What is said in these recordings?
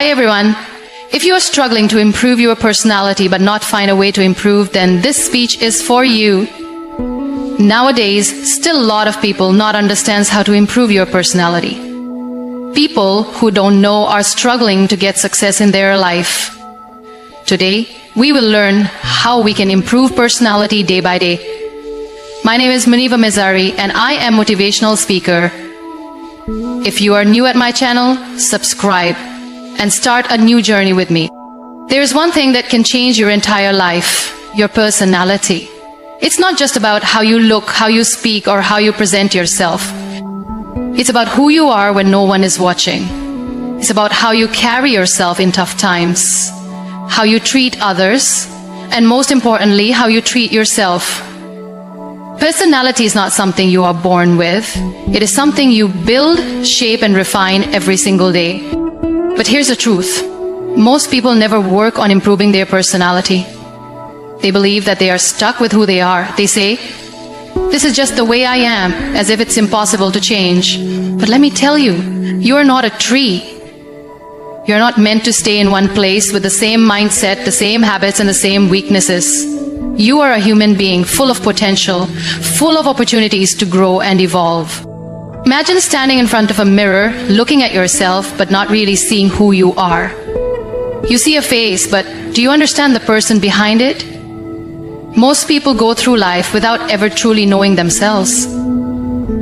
Hey everyone, if you are struggling to improve your personality but not find a way to improve, then this speech is for you. Nowadays, still a lot of people not understands how to improve your personality. People who don't know are struggling to get success in their life. Today, we will learn how we can improve personality day by day. My name is Muniba Mazari and I am motivational speaker. If you are new at my channel, subscribe and start a new journey with me. There is one thing that can change your entire life, your personality. It's not just about how you look, how you speak, or how you present yourself. It's about who you are when no one is watching. It's about how you carry yourself in tough times, how you treat others, and most importantly, how you treat yourself. Personality is not something you are born with. It is something you build, shape, and refine every single day. But here's the truth. Most people never work on improving their personality. They believe that they are stuck with who they are. They say, "This is just the way I am," as if it's impossible to change. But let me tell you, you are not a tree. You're not meant to stay in one place with the same mindset, the same habits, and the same weaknesses. You are a human being full of potential, full of opportunities to grow and evolve. Imagine standing in front of a mirror, looking at yourself, but not really seeing who you are. You see a face, but do you understand the person behind it? Most people go through life without ever truly knowing themselves.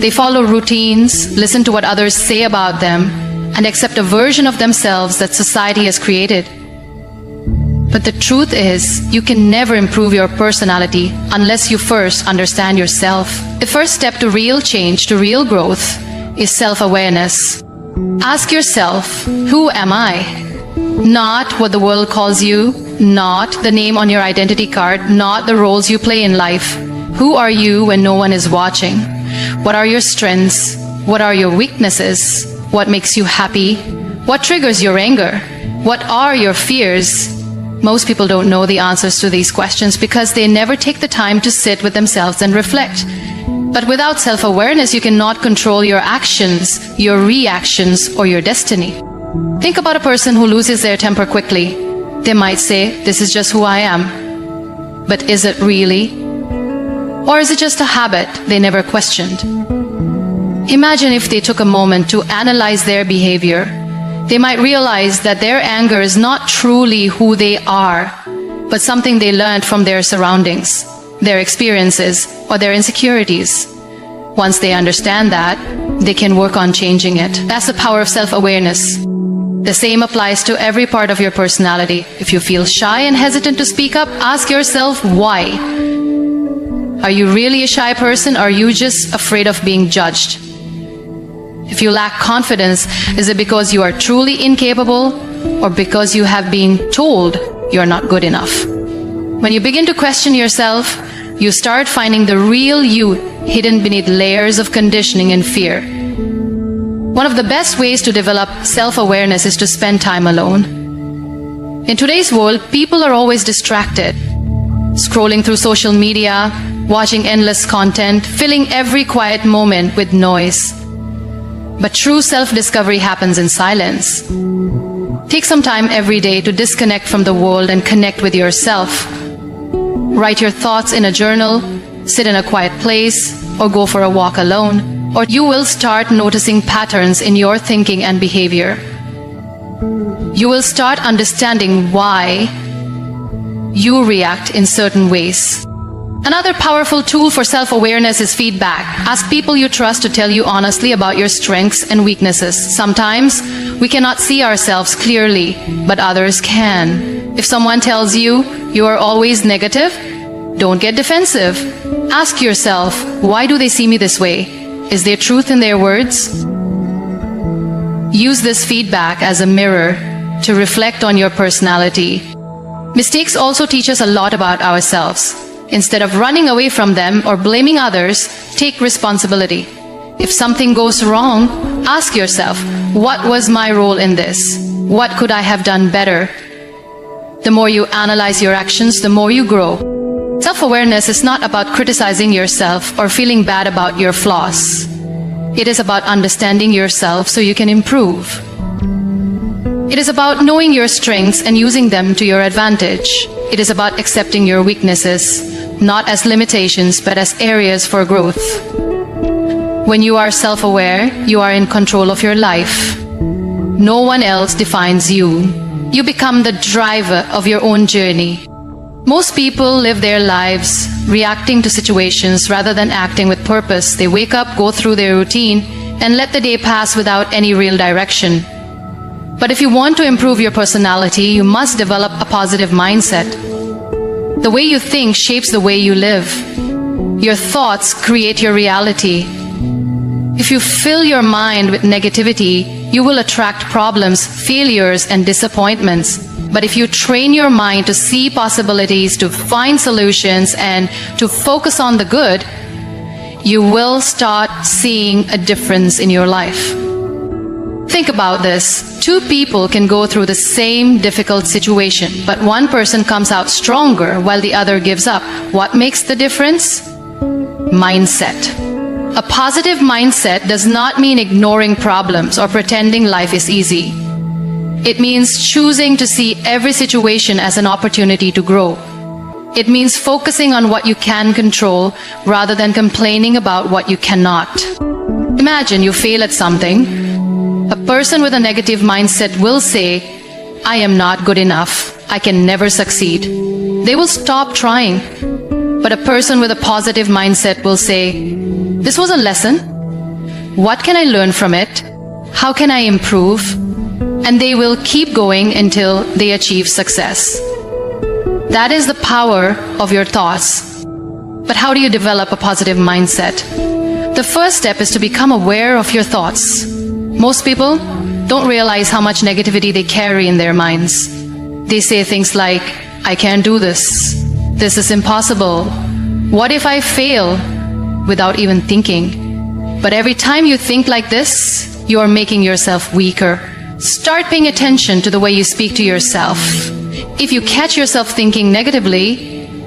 They follow routines, listen to what others say about them, and accept a version of themselves that society has created. But the truth is, you can never improve your personality unless you first understand yourself. The first step to real change, to real growth, is self-awareness. Ask yourself, who am I? Not what the world calls you, not the name on your identity card, not the roles you play in life. Who are you when no one is watching? What are your strengths? What are your weaknesses? What makes you happy? What triggers your anger? What are your fears? Most people don't know the answers to these questions because they never take the time to sit with themselves and reflect. But without self-awareness, you cannot control your actions, your reactions, or your destiny. Think about a person who loses their temper quickly. They might say, "This is just who I am." But is it really? Or is it just a habit they never questioned? Imagine if they took a moment to analyze their behavior. They might realize that their anger is not truly who they are, but something they learned from their surroundings, their experiences, or their insecurities. Once they understand that, they can work on changing it. That's the power of self-awareness. The same applies to every part of your personality. If you feel shy and hesitant to speak up, ask yourself why. Are you really a shy person, or are you just afraid of being judged? If you lack confidence, is it because you are truly incapable, or because you have been told you're not good enough? When you begin to question yourself, you start finding the real you hidden beneath layers of conditioning and fear. One of the best ways to develop self-awareness is to spend time alone. In today's world, people are always distracted, scrolling through social media, watching endless content, filling every quiet moment with noise. But true self-discovery happens in silence. Take some time every day to disconnect from the world and connect with yourself. Write your thoughts in a journal, sit in a quiet place, or go for a walk alone, or you will start noticing patterns in your thinking and behavior. You will start understanding why you react in certain ways. Another powerful tool for self-awareness is feedback. Ask people you trust to tell you honestly about your strengths and weaknesses. Sometimes we cannot see ourselves clearly, but others can. If someone tells you you are always negative, don't get defensive. Ask yourself, why do they see me this way? Is there truth in their words? Use this feedback as a mirror to reflect on your personality. Mistakes also teach us a lot about ourselves. Instead of running away from them or blaming others, take responsibility. If something goes wrong, ask yourself, what was my role in this? What could I have done better? The more you analyze your actions, the more you grow. Self-awareness is not about criticizing yourself or feeling bad about your flaws. It is about understanding yourself so you can improve. It is about knowing your strengths and using them to your advantage. It is about accepting your weaknesses, not as limitations, but as areas for growth. When you are self-aware, you are in control of your life. No one else defines you. You become the driver of your own journey. Most people live their lives reacting to situations rather than acting with purpose. They wake up, go through their routine, and let the day pass without any real direction. But if you want to improve your personality, you must develop a positive mindset. The way you think shapes the way you live. Your thoughts create your reality. If you fill your mind with negativity, you will attract problems, failures, and disappointments. But if you train your mind to see possibilities, to find solutions, and to focus on the good, you will start seeing a difference in your life. Think about this. Two people can go through the same difficult situation, but one person comes out stronger while the other gives up. What makes the difference? Mindset. A positive mindset does not mean ignoring problems or pretending life is easy. It means choosing to see every situation as an opportunity to grow. It means focusing on what you can control rather than complaining about what you cannot. Imagine you fail at something. A person with a negative mindset will say, "I am not good enough. I can never succeed." They will stop trying. But a person with a positive mindset will say, "This was a lesson. What can I learn from it? How can I improve?" And they will keep going until they achieve success. That is the power of your thoughts. But how do you develop a positive mindset? The first step is to become aware of your thoughts. Most people don't realize how much negativity they carry in their minds. They say things like, "I can't do this. This is impossible. What if I fail?" without even thinking. But every time you think like this, you are making yourself weaker. Start paying attention to the way you speak to yourself. If you catch yourself thinking negatively,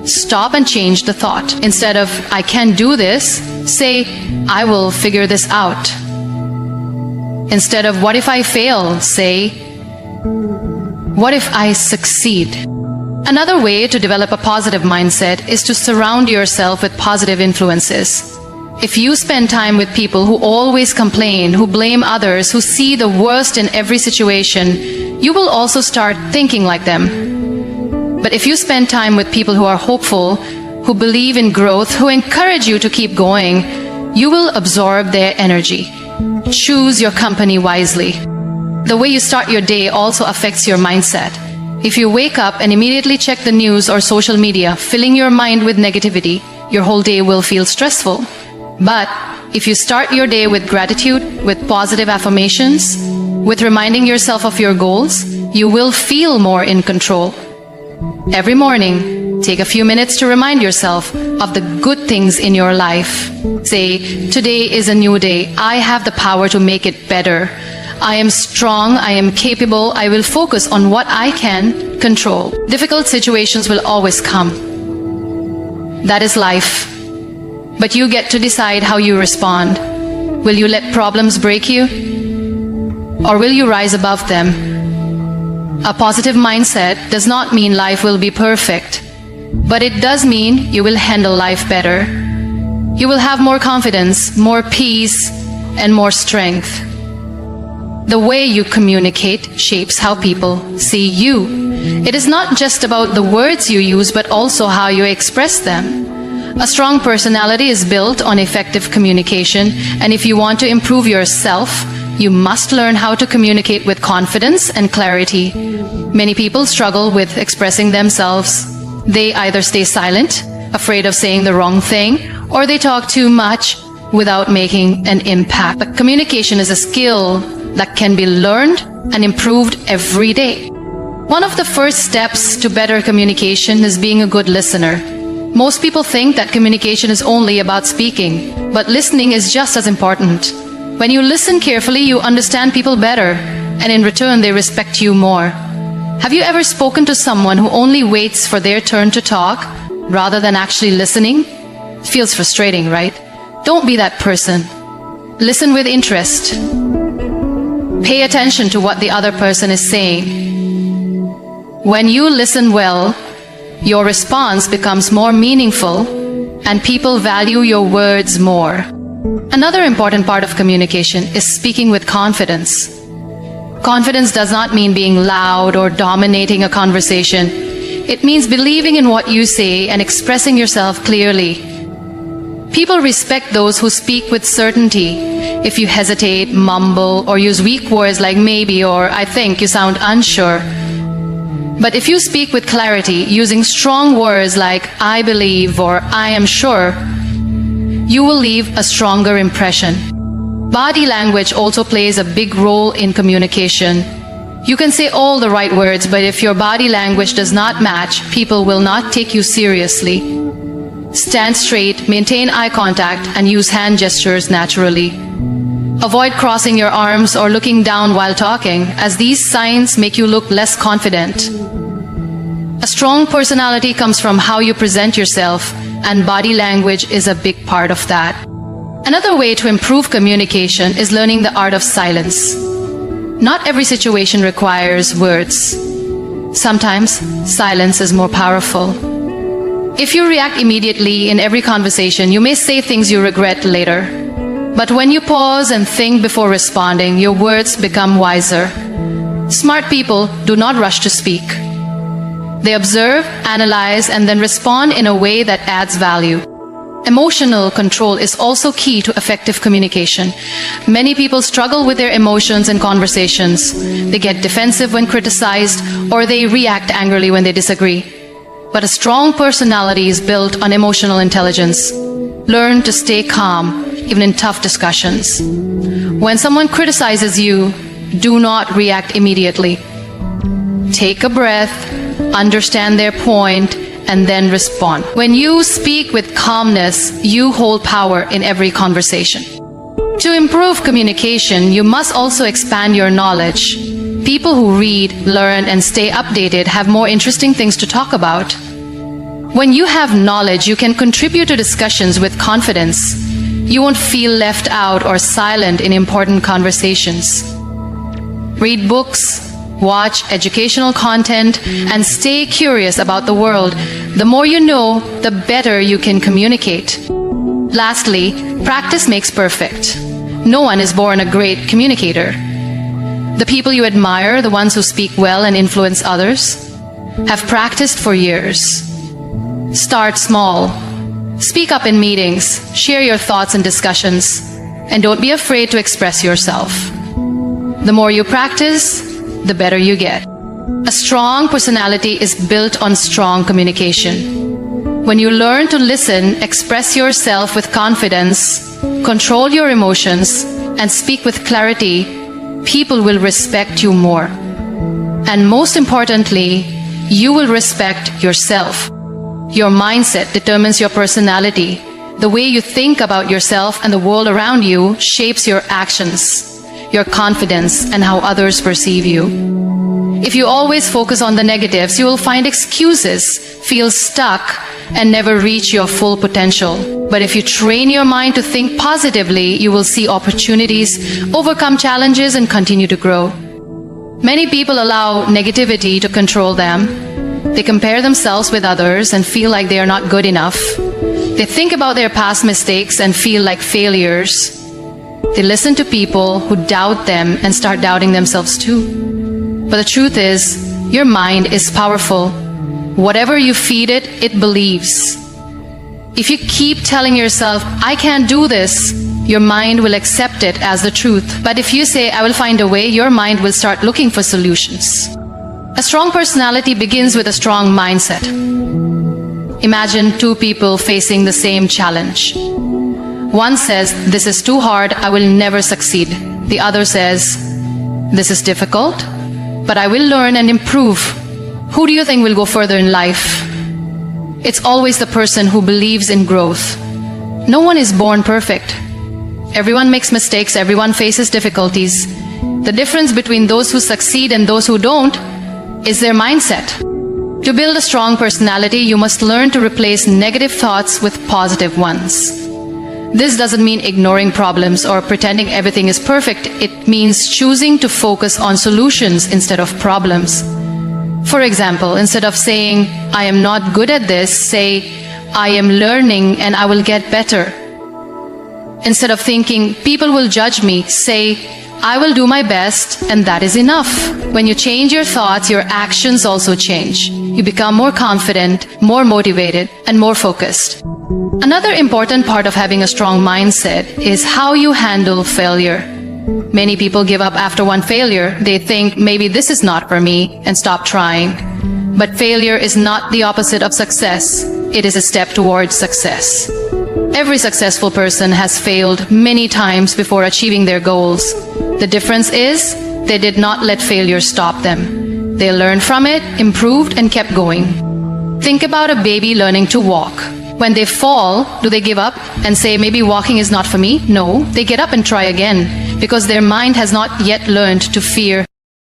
stop and change the thought. Instead of, "I can't do this," say, "I will figure this out." Instead of, "What if I fail?" say, "What if I succeed?" Another way to develop a positive mindset is to surround yourself with positive influences. If you spend time with people who always complain, who blame others, who see the worst in every situation, you will also start thinking like them. But if you spend time with people who are hopeful, who believe in growth, who encourage you to keep going, you will absorb their energy. Choose your company wisely. The way you start your day also affects your mindset. If you wake up and immediately check the news or social media, filling your mind with negativity, your whole day will feel stressful. But if you start your day with gratitude, with positive affirmations, with reminding yourself of your goals, you will feel more in control. Every morning, take a few minutes to remind yourself of the good things in your life. Say, "Today is a new day. I have the power to make it better. I am strong. I am capable. I will focus on what I can control." Difficult situations will always come. That is life. But you get to decide how you respond. Will you let problems break you? Or will you rise above them? A positive mindset does not mean life will be perfect, but it does mean you will handle life better. You will have more confidence, more peace, and more strength. The way you communicate shapes how people see you. It is not just about the words you use, but also how you express them. A strong personality is built on effective communication, and if you want to improve yourself, you must learn how to communicate with confidence and clarity. Many people struggle with expressing themselves. They either stay silent, afraid of saying the wrong thing, or they talk too much without making an impact. But communication is a skill that can be learned and improved every day. One of the first steps to better communication is being a good listener. Most people think that communication is only about speaking, but listening is just as important. When you listen carefully, you understand people better, and in return, they respect you more. Have you ever spoken to someone who only waits for their turn to talk rather than actually listening? It feels frustrating, right? Don't be that person. Listen with interest. Pay attention to what the other person is saying. When you listen well, your response becomes more meaningful and people value your words more. Another important part of communication is speaking with confidence. Confidence does not mean being loud or dominating a conversation. It means believing in what you say and expressing yourself clearly. People respect those who speak with certainty. If you hesitate, mumble, or use weak words like maybe or I think, you sound unsure. But if you speak with clarity, using strong words like I believe or I am sure, you will leave a stronger impression. Body language also plays a big role in communication. You can say all the right words, but if your body language does not match, people will not take you seriously. Stand straight, maintain eye contact, and use hand gestures naturally. Avoid crossing your arms or looking down while talking, as these signs make you look less confident. A strong personality comes from how you present yourself, and body language is a big part of that. Another way to improve communication is learning the art of silence. Not every situation requires words. Sometimes silence is more powerful. If you react immediately in every conversation, you may say things you regret later. But when you pause and think before responding, your words become wiser. Smart people do not rush to speak. They observe, analyze, and then respond in a way that adds value. Emotional control is also key to effective communication. Many people struggle with their emotions in conversations. They get defensive when criticized, or they react angrily when they disagree. But a strong personality is built on emotional intelligence. Learn to stay calm, even in tough discussions. When someone criticizes you, do not react immediately. Take a breath, understand their point, and then respond. When you speak with calmness, you hold power in every conversation. To improve communication, you must also expand your knowledge. People who read, learn, and stay updated have more interesting things to talk about. When you have knowledge, you can contribute to discussions with confidence. You won't feel left out or silent in important conversations. Read books, watch educational content, and stay curious about the world. The more you know, the better you can communicate. Lastly, practice makes perfect. No one is born a great communicator. The people you admire, the ones who speak well and influence others, have practiced for years. Start small. Speak up in meetings, share your thoughts and discussions, and don't be afraid to express yourself. The more you practice, the better you get. A strong personality is built on strong communication. When you learn to listen, express yourself with confidence, control your emotions, and speak with clarity, people will respect you more. And most importantly, you will respect yourself. Your mindset determines your personality. The way you think about yourself and the world around you shapes your actions, your confidence, and how others perceive you. If you always focus on the negatives, you will find excuses, feel stuck, and never reach your full potential. But if you train your mind to think positively, you will see opportunities, overcome challenges, and continue to grow. Many people allow negativity to control them. They compare themselves with others and feel like they are not good enough. They think about their past mistakes and feel like failures. They listen to people who doubt them and start doubting themselves too. But the truth is, your mind is powerful. Whatever you feed it, it believes. If you keep telling yourself, I can't do this, your mind will accept it as the truth. But if you say, I will find a way, your mind will start looking for solutions. A strong personality begins with a strong mindset. Imagine two people facing the same challenge. One says, this is too hard, I will never succeed. The other says, this is difficult, but I will learn and improve. Who do you think will go further in life? It's always the person who believes in growth. No one is born perfect. Everyone makes mistakes, everyone faces difficulties. The difference between those who succeed and those who don't is their mindset. To build a strong personality, you must learn to replace negative thoughts with positive ones. This doesn't mean ignoring problems or pretending everything is perfect. It means choosing to focus on solutions instead of problems. For example, instead of saying, I am not good at this, say, I am learning and I will get better. Instead of thinking, people will judge me, say, I will do my best and that is enough. When you change your thoughts, your actions also change. You become more confident, more motivated, and more focused. Another important part of having a strong mindset is how you handle failure. Many people give up after one failure. They think, maybe this is not for me, and stop trying. But failure is not the opposite of success. It is a step towards success. Every successful person has failed many times before achieving their goals. The difference is, they did not let failure stop them. They learned from it, improved, and kept going. Think about a baby learning to walk. When they fall, do they give up and say, maybe walking is not for me? No, they get up and try again, because their mind has not yet learned to fear